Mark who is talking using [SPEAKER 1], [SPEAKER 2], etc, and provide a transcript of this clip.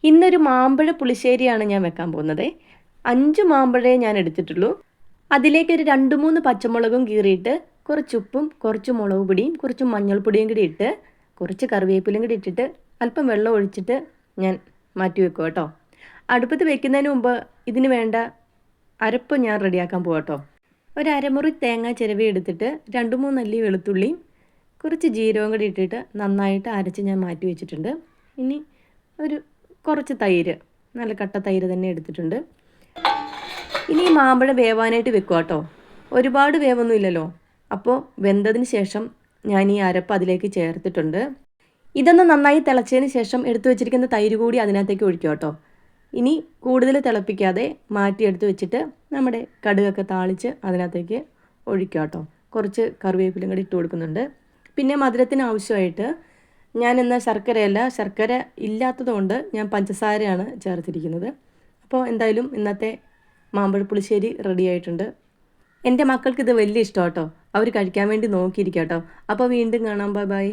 [SPEAKER 1] ഇന്നൊരു മാമ്പഴ പുളിശ്ശേരിയാണ് ഞാൻ വെക്കാൻ പോകുന്നത്. 5 മാമ്പഴേ ഞാൻ എടുത്തിട്ടുള്ളൂ. അതിലേക്ക് ഒരു 2-3 പച്ചമുളകും കീറിയിട്ട് കുറച്ച് ഉപ്പും കുറച്ച് മുളക് പൊടിയും കുറച്ച് മഞ്ഞൾപ്പൊടിയും കൂടി ഇട്ട് കുറച്ച് കറിവേപ്പിലയും കൂടി ഇട്ടിട്ട് അല്പം വെള്ളം ഒഴിച്ചിട്ട് ഞാൻ മാറ്റി വെക്കും കേട്ടോ. അടുപ്പത്ത് വെക്കുന്നതിന് മുമ്പ് ഇതിന് വേണ്ട അരപ്പ് ഞാൻ റെഡിയാക്കാൻ പോകാം കേട്ടോ. ഒരു അരമുറി തേങ്ങ ചിരവി എടുത്തിട്ട് 2-3 അല്ലി വെളുത്തുള്ളിയും കുറച്ച് ജീരകവും കൂടി ഇട്ടിട്ട് നന്നായിട്ട് അരച്ച് ഞാൻ മാറ്റി വെച്ചിട്ടുണ്ട്. ഇനി കുറച്ച് തൈര്, നല്ല കട്ട തൈര് തന്നെ എടുത്തിട്ടുണ്ട്. ഇനി ഈ മാമ്പഴം വേവാനായിട്ട് വെക്കുക കേട്ടോ. ഒരുപാട് വേവൊന്നും ഇല്ലല്ലോ. അപ്പോൾ വെന്തതിന് ശേഷം ഞാൻ ഈ അരപ്പ് അതിലേക്ക് ചേർത്തിട്ടുണ്ട്. ഇതൊന്ന് നന്നായി തിളച്ചതിന് ശേഷം എടുത്തു വെച്ചിരിക്കുന്ന തൈര് കൂടി അതിനകത്തേക്ക് ഒഴിക്കുക കേട്ടോ. ഇനി കൂടുതൽ തിളപ്പിക്കാതെ മാറ്റിയെടുത്ത് വെച്ചിട്ട് നമ്മുടെ കടുകൊക്കെ താളിച്ച് അതിനകത്തേക്ക് ഒഴിക്കുക കേട്ടോ. കുറച്ച് കറിവേപ്പിലും കൂടി ഇട്ട് കൊടുക്കുന്നുണ്ട്. പിന്നെ മധുരത്തിന് ആവശ്യമായിട്ട് ഞാൻ ഇന്ന് ശർക്കര ഇല്ലാത്തതുകൊണ്ട് ഞാൻ പഞ്ചസാരയാണ് ചേർത്തിരിക്കുന്നത്. അപ്പോൾ എന്തായാലും ഇന്നത്തെ മാമ്പഴ പുളിശ്ശേരി റെഡി ആയിട്ടുണ്ട്. എൻ്റെ മക്കൾക്ക് ഇത് വലിയ ഇഷ്ടം കേട്ടോ. അവർ കഴിക്കാൻ വേണ്ടി നോക്കിയിരിക്കാം കേട്ടോ. അപ്പോൾ വീണ്ടും കാണാം. Bye bye.